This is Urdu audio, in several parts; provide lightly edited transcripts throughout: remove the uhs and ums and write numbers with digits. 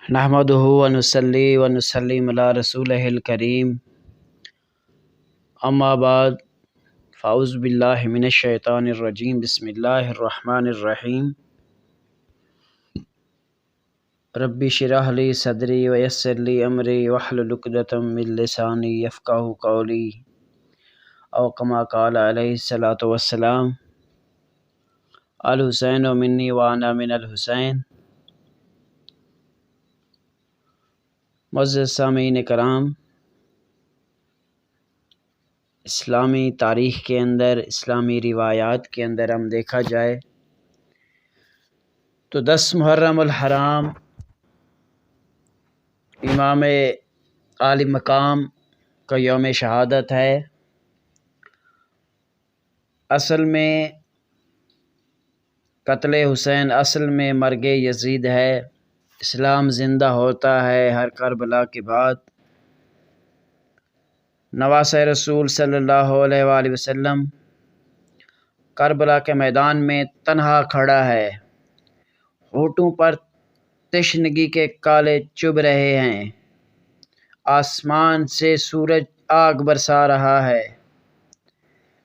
نحمدہ ونصلی ونسلم علی رسولہ الکریم، اما بعد فاعوذ باللہ من الشیطان الرجیم، بسم اللہ الرحمن الرحیم۔ ربی اشرح لی صدری ویسر لی امری واحلل عقدۃ من لسانی یفقہوا قولی، او کما قال علیہ الصلاۃ والسلام، الحسین منی وانا من الحسین۔ معزز سامعین کرام، اسلامی تاریخ کے اندر، اسلامی روایات کے اندر ہم دیکھا جائے تو 10 محرم الحرام امام عالی مقام کا یوم شہادت ہے۔ اصل میں قتل حسین اصل میں مرگ یزید ہے۔ اسلام زندہ ہوتا ہے ہر کربلا کے بعد۔ نواسۂ رسول صلی اللہ علیہ وآلہ وسلم کربلا کے میدان میں تنہا کھڑا ہے، ہونٹوں پر تشنگی کے کالے چبھ رہے ہیں، آسمان سے سورج آگ برسا رہا ہے،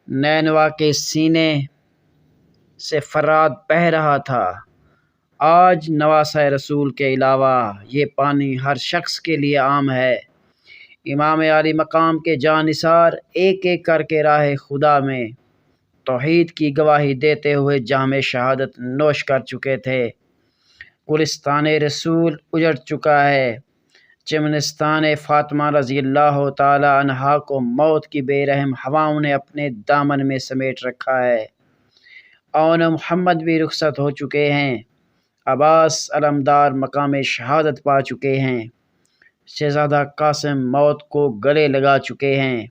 نینوا کے سینے سے فرات بہہ رہا تھا۔ آج نواسۂ رسول کے علاوہ یہ پانی ہر شخص کے لیے عام ہے۔ امام عالی مقام کے جانثار ایک ایک کر کے راہ خدا میں توحید کی گواہی دیتے ہوئے جام شہادت نوش کر چکے تھے۔ گلستان رسول اجڑ چکا ہے، چمنستان فاطمہ رضی اللہ تعالی عنہا کو موت کی بے رحم ہواؤں نے اپنے دامن میں سمیٹ رکھا ہے۔ اون محمد بھی رخصت ہو چکے ہیں، عباس علمدار مقام شہادت پا چکے ہیں، شہزادہ قاسم موت کو گلے لگا چکے ہیں،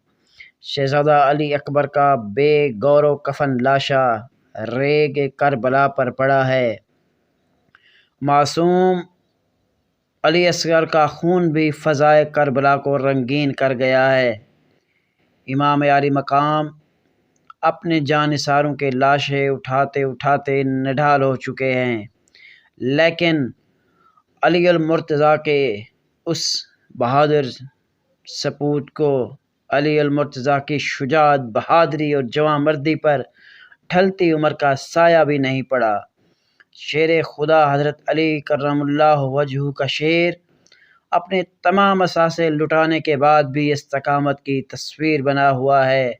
شہزادہ علی اکبر کا بے گور و کفن لاشا ریگ کربلا پر پڑا ہے، معصوم علی اصغر کا خون بھی فضائے کربلا کو رنگین کر گیا ہے۔ امام عالی مقام اپنے جانثاروں کے لاشیں اٹھاتے اٹھاتے نڈھال ہو چکے ہیں، لیکن علی المرتضیٰ کے اس بہادر سپوت کو، علی المرتضیٰ کی شجاعت، بہادری اور جواں مردی پر ڈھلتی عمر کا سایہ بھی نہیں پڑا۔ شیر خدا حضرت علی کرم اللہ وجہہ کا شیر اپنے تمام اثاثے لٹانے کے بعد بھی استقامت کی تصویر بنا ہوا ہے۔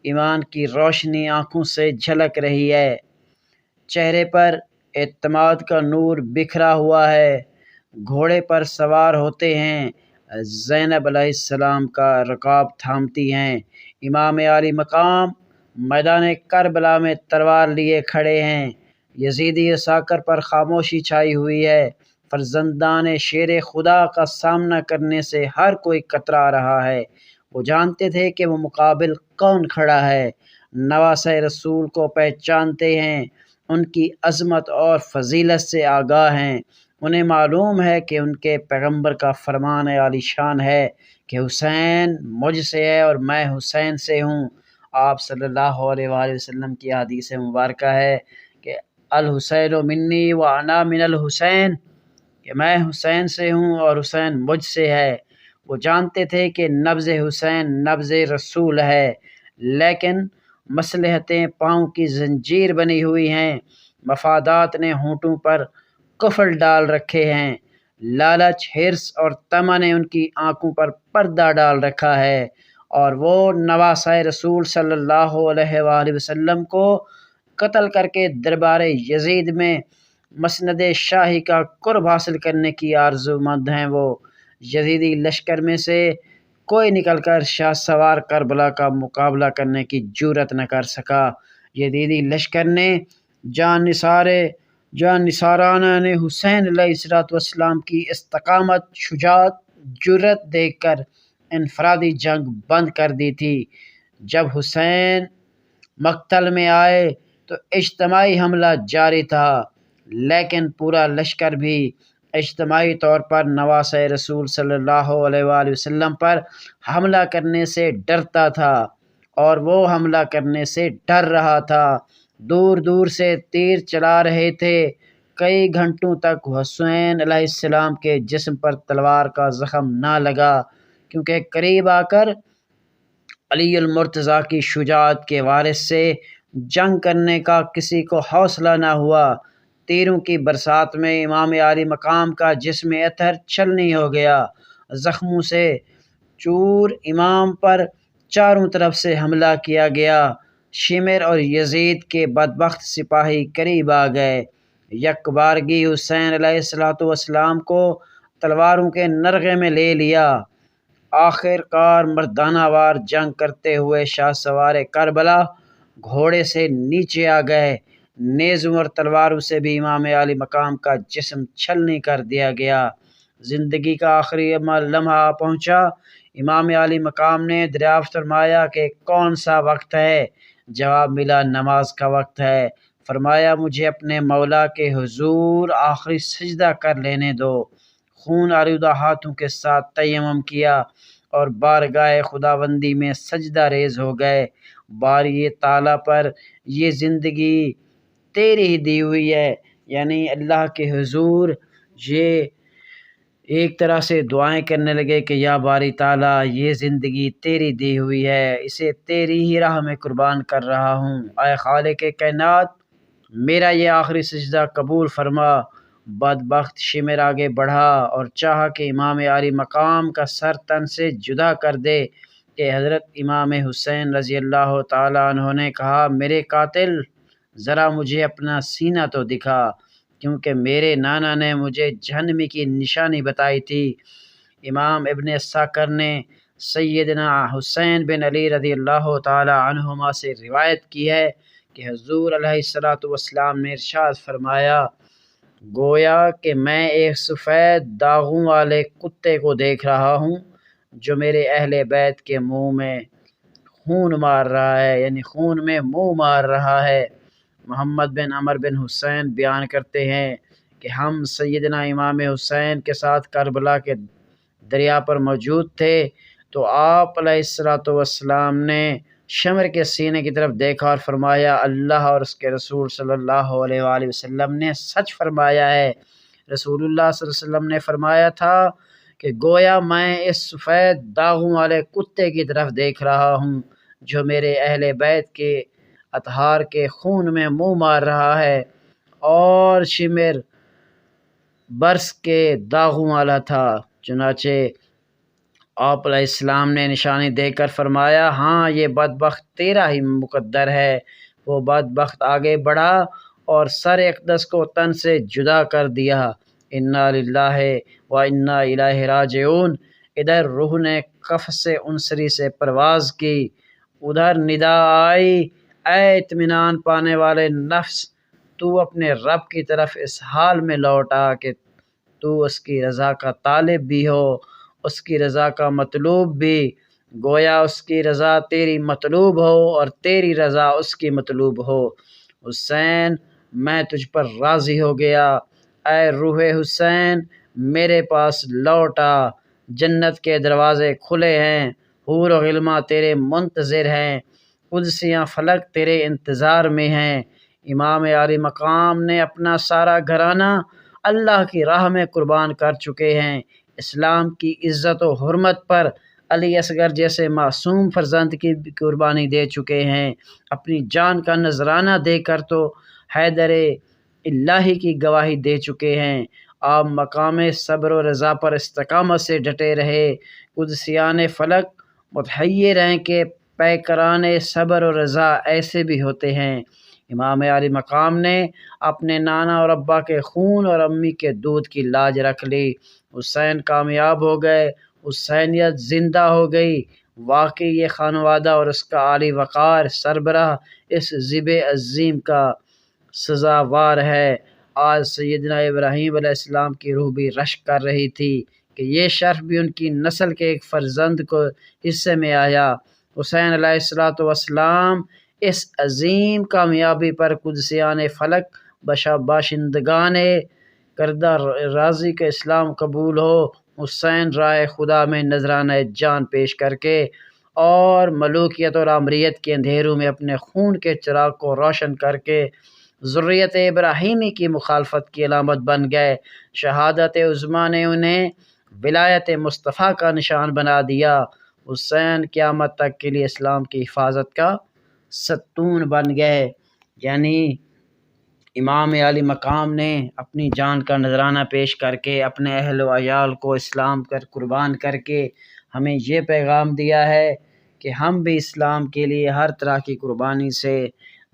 ایمان کی روشنی آنکھوں سے جھلک رہی ہے، چہرے پر اعتماد کا نور بکھرا ہوا ہے۔ گھوڑے پر سوار ہوتے ہیں، زینب علیہ السلام کا رکاب تھامتی ہیں۔ امام عالی مقام میدان کربلا میں تلوار لیے کھڑے ہیں، یزیدی عساکر پر خاموشی چھائی ہوئی ہے۔ فرزندان شیر خدا کا سامنا کرنے سے ہر کوئی کترا رہا ہے۔ وہ جانتے تھے کہ وہ مقابل کون کھڑا ہے، نواسۂ رسول کو پہچانتے ہیں، ان کی عظمت اور فضیلت سے آگاہ ہیں۔ انہیں معلوم ہے کہ ان کے پیغمبر کا فرمان عالی شان ہے کہ حسین مجھ سے ہے اور میں حسین سے ہوں۔ آپ صلی اللہ علیہ وآلہ وسلم کی حدیث مبارکہ ہے کہ الحسین منی وانا من الحسین، کہ میں حسین سے ہوں اور حسین مجھ سے ہے۔ وہ جانتے تھے کہ نبض حسین نبض رسول ہے، لیکن مصلحتیں پاؤں کی زنجیر بنی ہوئی ہیں، مفادات نے ہونٹوں پر قفل ڈال رکھے ہیں، لالچ، حرص اور طمع نے ان کی آنکھوں پر پردہ ڈال رکھا ہے، اور وہ نواسۂ رسول صلی اللہ علیہ وآلہ وسلم کو قتل کر کے دربار یزید میں مسند شاہی کا قرب حاصل کرنے کی آرزو مند ہیں۔ وہ یزیدی لشکر میں سے کوئی نکل کر شاہ سوار کربلا کا مقابلہ کرنے کی جرأت نہ کر سکا۔ یزیدی لشکر نے جان نثارانہ نے حسین علیہ السلام کی استقامت، شجاعت، جرأت دیکھ کر انفرادی جنگ بند کر دی تھی۔ جب حسین مقتل میں آئے تو اجتماعی حملہ جاری تھا، لیکن پورا لشکر بھی اجتماعی طور پر نواسۂ رسول صلی اللہ علیہ وآلہ وسلم پر حملہ کرنے سے ڈرتا تھا، اور وہ حملہ کرنے سے ڈر رہا تھا۔ دور دور سے تیر چلا رہے تھے، کئی گھنٹوں تک حسین علیہ السلام کے جسم پر تلوار کا زخم نہ لگا، کیونکہ قریب آ کر علی المرتضیٰ کی شجاعت کے وارث سے جنگ کرنے کا کسی کو حوصلہ نہ ہوا۔ تیروں کی برسات میں امام عالی مقام کا جسم اطہر چھلنی ہو گیا، زخموں سے چور امام پر چاروں طرف سے حملہ کیا گیا۔ شمر اور یزید کے بدبخت سپاہی قریب آ گئے، یک بارگی حسین علیہ السلام کو تلواروں کے نرغے میں لے لیا۔ آخر کار مردانہ وار جنگ کرتے ہوئے شاہ سوار کربلا گھوڑے سے نیچے آ گئے۔ نیزوں اور تلواروں سے بھی امام عالی مقام کا جسم چھلنی کر دیا گیا۔ زندگی کا آخری لمحہ پہنچا۔ امام عالی مقام نے دریافت فرمایا کہ کون سا وقت ہے؟ جواب ملا، نماز کا وقت ہے۔ فرمایا، مجھے اپنے مولا کے حضور آخری سجدہ کر لینے دو۔ خون آلودہ ہاتھوں کے ساتھ تیمم کیا اور بارگاہ خداوندی میں سجدہ ریز ہو گئے۔ باری تعالیٰ پر یہ زندگی تیری ہی دی ہوئی ہے، یعنی اللہ کے حضور یہ ایک طرح سے دعائیں کرنے لگے کہ یا باری تعالیٰ، یہ زندگی تیری دی ہوئی ہے، اسے تیری ہی راہ میں قربان کر رہا ہوں۔ اے خالق کائنات، میرا یہ آخری سجدہ قبول فرما۔ بدبخت شمر آگے بڑھا اور چاہا کہ امام عالی مقام کا سر تن سے جدا کر دے کہ حضرت امام حسین رضی اللہ تعالیٰ عنہ نے کہا، میرے قاتل، ذرا مجھے اپنا سینہ تو دکھا، کیونکہ میرے نانا نے مجھے جہنمی کی نشانی بتائی تھی۔ امام ابن عساکر نے سیدنا حسین بن علی رضی اللہ تعالیٰ عنہما سے روایت کی ہے کہ حضور علیہ السلام نے ارشاد فرمایا، گویا کہ میں ایک سفید داغوں والے کتے کو دیکھ رہا ہوں جو میرے اہل بیت کے منہ میں خون مار رہا ہے، یعنی خون میں منہ مار رہا ہے۔ محمد بن عمر بن حسین بیان کرتے ہیں کہ ہم سیدنا امام حسین کے ساتھ کربلا کے دریا پر موجود تھے، تو آپ علیہ السلام نے شمر کے سینے کی طرف دیکھا اور فرمایا، اللہ اور اس کے رسول صلی اللہ علیہ وآلہ وسلم نے سچ فرمایا ہے۔ رسول اللہ صلی اللہ علیہ وسلم نے فرمایا تھا کہ گویا میں اس سفید داغوں والے کتے کی طرف دیکھ رہا ہوں جو میرے اہل بیت کے اطہار کے خون میں منہ مار رہا ہے، اور شمر برس کے داغوں والا تھا۔ چنانچہ آپ علیہ السلام نے نشانی دے کر فرمایا، ہاں یہ بدبخت تیرا ہی مقدر ہے۔ وہ بدبخت آگے بڑھا اور سر اقدس کو تن سے جدا کر دیا۔ انا للہ و انا الیہ راجعون۔ ادھر روح نے قفس عنصری سے پرواز کی، ادھر ندا آئی، اے اطمینان پانے والے نفس، تو اپنے رب کی طرف اس حال میں لوٹا کہ تو اس کی رضا کا طالب بھی ہو، اس کی رضا کا مطلوب بھی۔ گویا اس کی رضا تیری مطلوب ہو اور تیری رضا اس کی مطلوب ہو۔ حسین، میں تجھ پر راضی ہو گیا۔ اے روح حسین، میرے پاس لوٹا، جنت کے دروازے کھلے ہیں، حور و غلماں تیرے منتظر ہیں، قدسیاں فلک تیرے انتظار میں ہیں۔ امام عالی مقام نے اپنا سارا گھرانہ اللہ کی راہ میں قربان کر چکے ہیں، اسلام کی عزت و حرمت پر علی اصغر جیسے معصوم فرزند کی قربانی دے چکے ہیں، اپنی جان کا نذرانہ دے کر تو حیدر الہی کی گواہی دے چکے ہیں۔ آپ مقام صبر و رضا پر استقامت سے ڈٹے رہے۔ قدسیان فلک متحیر ہیں کہ پیکران صبر و رضا ایسے بھی ہوتے ہیں۔ امام عالی مقام نے اپنے نانا اور ابا کے خون اور امی کے دودھ کی لاج رکھ لی۔ حسین کامیاب ہو گئے، حسینیت زندہ ہو گئی۔ واقعی یہ خانوادہ اور اس کا عالی وقار سربراہ اس ذب عظیم کا سزاوار ہے۔ آج سیدنا ابراہیم علیہ السلام کی روح بھی رشک کر رہی تھی کہ یہ شرف بھی ان کی نسل کے ایک فرزند کو حصے میں آیا۔ حسین علیہ السلام اس عظیم کامیابی پر قدسیان فلک باشندگان کردہ راضی کا اسلام قبول ہو، حسین رائے خدا میں نذرانہ جان پیش کر کے اور ملوکیت اور آمریت کے اندھیروں میں اپنے خون کے چراغ کو روشن کر کے ذریت ابراہیمی کی مخالفت کی علامت بن گئے۔ شہادت عظمیٰ نے انہیں ولایت مصطفیٰ کا نشان بنا دیا۔ حسین قیامت تک کے لیے اسلام کی حفاظت کا ستون بن گئے۔ یعنی امام عالی مقام نے اپنی جان کا نذرانہ پیش کر کے اپنے اہل و عیال کو اسلام کر قربان کر کے ہمیں یہ پیغام دیا ہے کہ ہم بھی اسلام کے لیے ہر طرح کی قربانی سے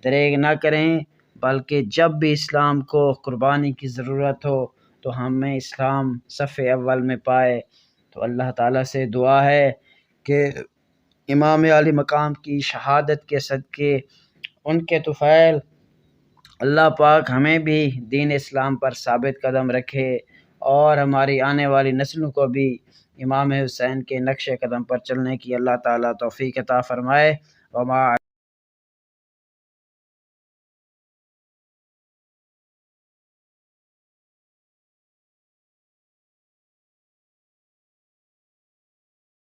دریغ نہ کریں، بلکہ جب بھی اسلام کو قربانی کی ضرورت ہو تو ہمیں اسلام صف اول میں پائے۔ تو اللہ تعالیٰ سے دعا ہے کہ امام عالی مقام کی شہادت کے صدقے ان کے طفیل اللہ پاک ہمیں بھی دین اسلام پر ثابت قدم رکھے اور ہماری آنے والی نسلوں کو بھی امام حسین کے نقش قدم پر چلنے کی اللہ تعالیٰ توفیق عطا فرمائے۔ وما